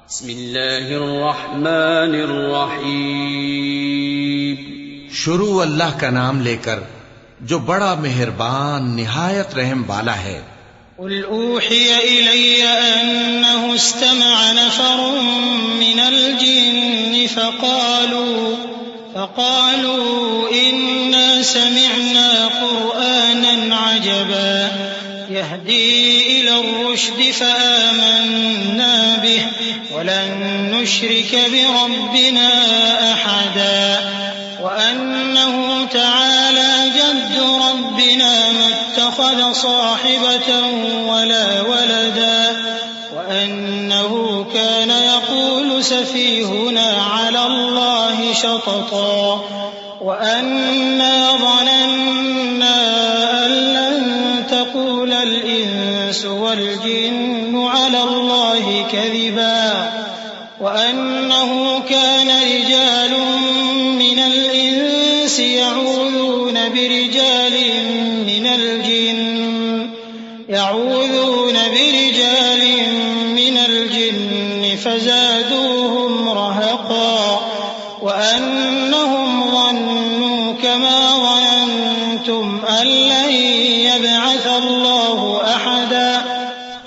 बिस्मिल्लाहिर्रहमानिर्रहीम। शुरू अल्लाह का नाम लेकर जो बड़ा मेहरबान निहायत रहम वाला है। कुल ऊहिय इलैय अन्नहु इस्तमअ नफरुम मिनल जिन्न फक़ालू इन्ना समिअना क़ुरआनन अजबा यहदी इलर रुश्द फ़आमन्ना बिहि वलन नुश्रिक बिरब्बिना अहदा वअन्नहु तआला जद्दु रब्बिना मत्तख़ज़ साहिबतन वला वलदा वअन्नहु कान यक़ूलु सफ़ीहुना अला अल्लाहि शतता वअन्ना ظनन्ना अन लन तक़ूल الإنس والجن على الله كذبا وأنه كان رجال من الإنس يعوذون برجال من الجن فزادوهم رهقا وأنهم ظنوا كما ظننتم أن لن يبعث الله أحدا।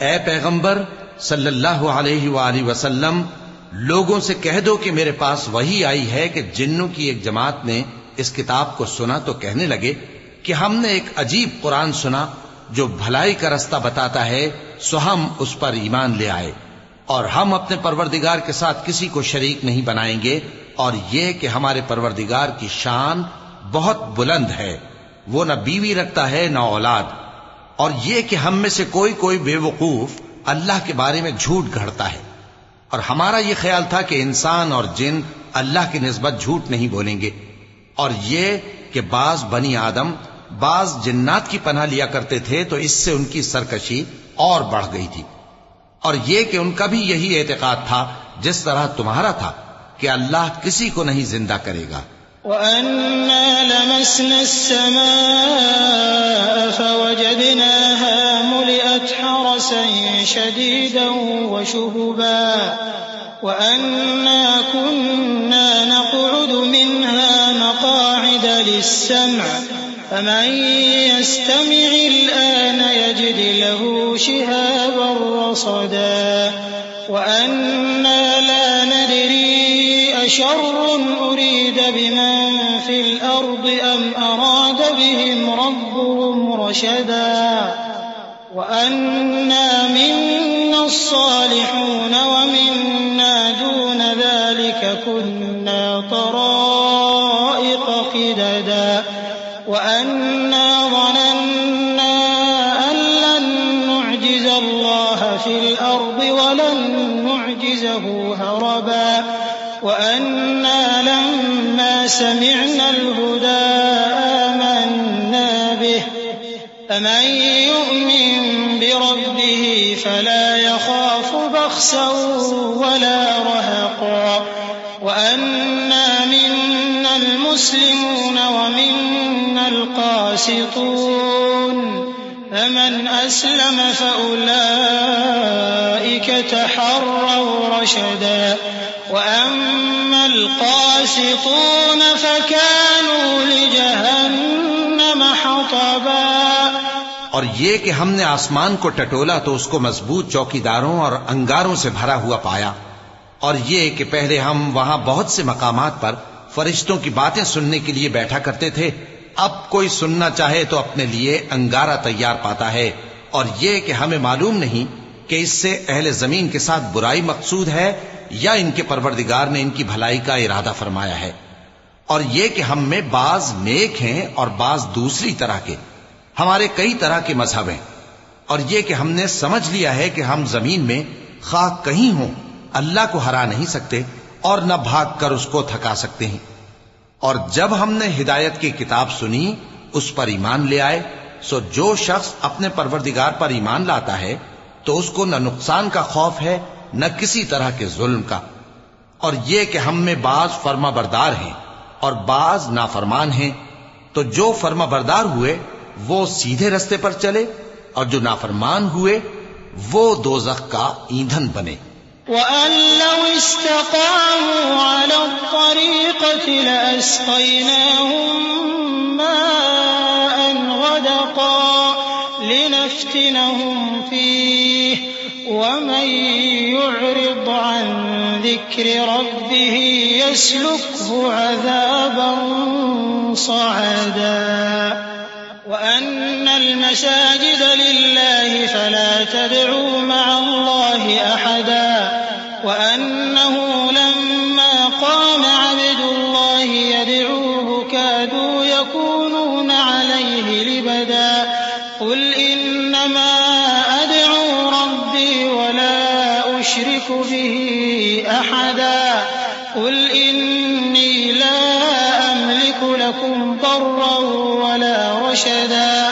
ऐ पैगंबर सल्लल्लाहु अलैहि वालैहि वसल्लम, लोगों से कह दो कि मेरे पास वही आई है कि जिन्नों की एक जमात ने इस किताब को सुना तो कहने लगे कि हमने एक अजीब कुरान सुना जो भलाई का रास्ता बताता है, सो हम उस पर ईमान ले आए और हम अपने परवरदिगार के साथ किसी को शरीक नहीं बनाएंगे और ये कि हमारे परवरदिगार की शान बहुत बुलंद है, वो न बीवी रखता है न औलाद, और ये कि हम में से कोई कोई बेवकूफ अल्लाह के बारे में झूठ गढ़ता है। और हमारा ये ख्याल था कि इंसान और जिन अल्लाह की निस्बत झूठ नहीं बोलेंगे, और ये कि बाज बनी आदम बाज जिन्नात की पनाह लिया करते थे तो इससे उनकी सरकशी और बढ़ गई थी। और ये कि उनका भी यही एतकाद था जिस तरह तुम्हारा था कि अल्लाह किसी को नहीं जिंदा करेगा। वअन्ना लमस्ना अस्समाअ फवजदनाहा मुलिअत हरसन शदीदन वशुहुबा वअन्ना कुन्ना नक़उदु मिन्हा मक़ाዒद लिस्समዕ फमन यस्तमि'il आन यजिद लहू शिहाबन रसदा वअन्ना ला नदरी अशर्र उरीद बिमन फिल अर्द अम अराद बिहिम रब्बुहुम रशदा वअन्ना मिन्ना अस्सालिहून वमिन्ना दून ذلك कुन्ना तराइक़ क़िददा वअन्ना ظनन्ना अन लन नुअजिज़ अल्लाह फिल अर्द वलन नुअजिज़हु हरबा वअन्ना लम्मा समिअना الهدى آमنا به فمن يؤمن بربه فلا يخاف بخسا ولا رهقا وأنا منا المسلمون ومنا القاسطون فمن أسلم فأولئك تحروا رشدا وأما القاسطون فكانوا لجهنم حطبا। और ये कि हमने आसमान को टटोला तो उसको मजबूत चौकीदारों और अंगारों से भरा हुआ पाया, और ये कि पहले हम वहां बहुत से मकामात पर फरिश्तों की बातें सुनने के लिए बैठा करते थे, अब कोई सुनना चाहे तो अपने लिए अंगारा तैयार पाता है। और ये कि हमें मालूम नहीं कि इससे अहले जमीन के साथ बुराई मकसूद है या इनके परवरदिगार ने इनकी भलाई का इरादा फरमाया है। और ये कि हम में बाज नेक हैं और बाज दूसरी तरह के, हमारे कई तरह के मजहब हैं। और ये कि हमने समझ लिया है कि हम जमीन में खा कहीं हों अल्लाह को हरा नहीं सकते और न भाग कर उसको थका सकते हैं। और जब हमने हिदायत की किताब सुनी उस पर ईमान ले आए, सो जो शख्स अपने परवरदिगार पर ईमान लाता है तो उसको न नुकसान का खौफ है न किसी तरह के जुल्म का। और ये कि हम में बाज फर्मा बरदार हैं और बाज नाफरमान हैं, तो जो फर्मा बरदार हुए वो सीधे रास्ते पर चले और जो नाफरमान हुए वो दोज़ख का ईंधन बने। وأن لو استقاموا على الطريقة لأسقيناهم ماء غدقا لنفتنهم فيه ومن يعرض عن ذكر ربه يسلكه عذابا صعدا وأن المساجد لله فلا تدعوا مع الله أحدا وأنه لما قام عبد الله يدعوه كادوا يكونون عليه لبدا قل إنما أدعو ربي ولا أشرك به أحدا قل إني لا أملك لكم ضرا ولا رشدا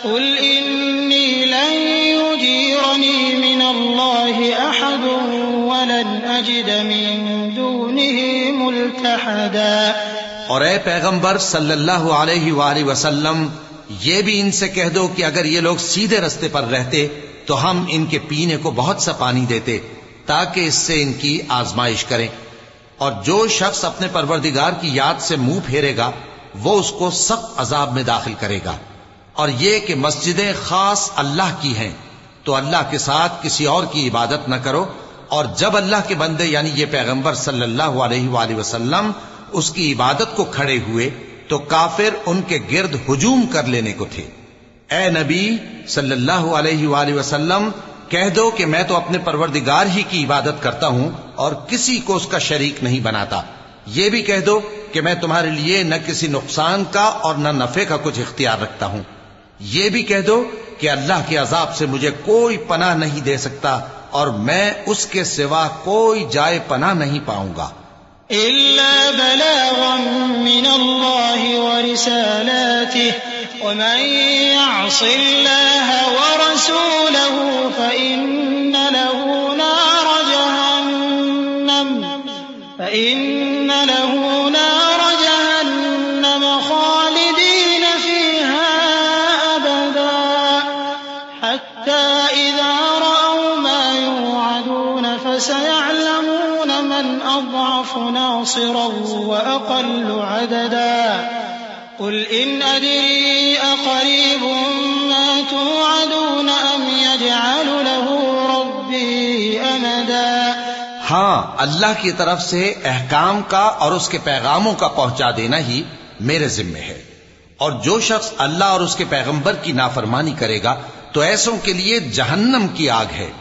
قل إني لن يجيرني من الله أحد ولن أجد من دونه ملتحدا और ए पैगंबर सल्लल्लाहु अलैहि वसल्लम, ये भी इनसे कह दो कि अगर ये लोग सीधे रास्ते पर रहते तो हम इनके पीने को बहुत सा पानी देते ताकि इससे इनकी आजमाइश करें। और जो शख्स अपने परवरदिगार की याद से मुंह फेरेगा वो उसको सख्त अजाब में दाखिल करेगा। और ये कि मस्जिदें खास अल्लाह की हैं तो अल्लाह के साथ किसी और की इबादत न करो। और जब अल्लाह के बंदे यानी ये पैगंबर सल्लल्लाहु अलैहि वसल्लम उसकी इबादत को खड़े हुए तो काफिर उनके गिर्द हुजूम कर लेने को थे। ए नबी सल्लल्लाहु अलैहि वसल्लम, कह दो कि मैं तो अपने परवरदिगार ही की इबादत करता हूं और किसी को उसका शरीक नहीं बनाता। ये भी कह दो कि मैं तुम्हारे लिए न किसी नुकसान का और न नफे का कुछ इख्तियार रखता हूं। ये भी कह दो कि अल्लाह के अजाब से मुझे कोई पनाह नहीं दे सकता और मैं उसके सिवा कोई जाए पनाह नहीं पाऊंगा। इल्ला बलागन मिनल्लाहि व रिसालातिहि व मन यअसिल्लाह व रसूलहु फइन्न लहु नार जहन्नम खालिदीन फीहा अबदा हत्ता इज़ा रअव मा युअदून फसयअलमून मन अضعف नासिरा व अक़ल्लु अददा قل إن أدري أقريب ما توعدون أم يجعل له ربي أمدا। हाँ, अल्लाह की तरफ से अहकाम का और उसके पैगामों का पहुंचा देना ही मेरे जिम्मे है। और जो शख्स अल्लाह और उसके पैगंबर की नाफरमानी करेगा तो ऐसों के लिए जहन्नम की आग है,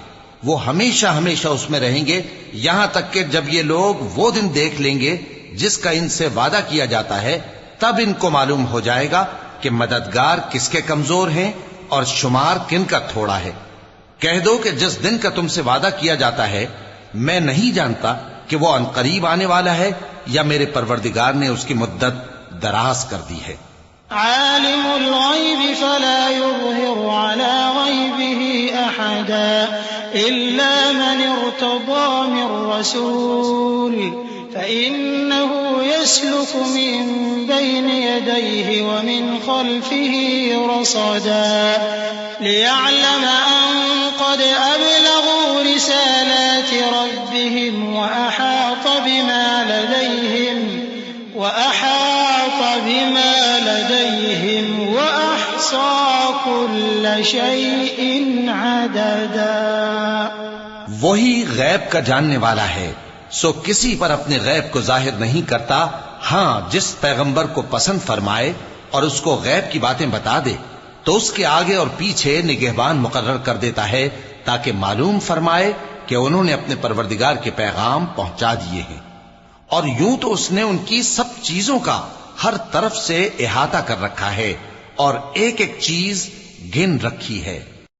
वो हमेशा हमेशा उसमें रहेंगे यहां तक कि जब ये लोग वो दिन देख लेंगे जिसका इनसे वादा किया जाता है, तब इनको मालूम हो जाएगा कि मददगार किसके कमजोर हैं और शुमार किन का थोड़ा है। कह दो कि जिस दिन का तुमसे वादा किया जाता है मैं नहीं जानता कि वो अनकरीब आने वाला है या मेरे परवरदिगार ने उसकी मुद्दत दराज कर दी है। आलिमुल गैब फला युज़हिरु अला गैबिही अहदा इल्ला मन इर्तदा मिन रसूल فإنه يسلك من بين يديه ومن خلفه رصدا ليعلم أن قد أبلغوا رسالات ربهم وأحاط بما لديهم وأحصى كل شيء عددا। वही गैब का जानने वाला है, सो किसी पर अपने गैब को जाहिर नहीं करता। हाँ, जिस पैगंबर को पसंद फरमाए और उसको गैब की बातें बता दे तो उसके आगे और पीछे निगहबान मुकर्रर कर देता है ताकि मालूम फरमाए कि उन्होंने अपने परवरदिगार के पैगाम पहुंचा दिए हैं। और यूं तो उसने उनकी सब चीजों का हर तरफ से इहाता कर रखा है और एक एक चीज गिन रखी है।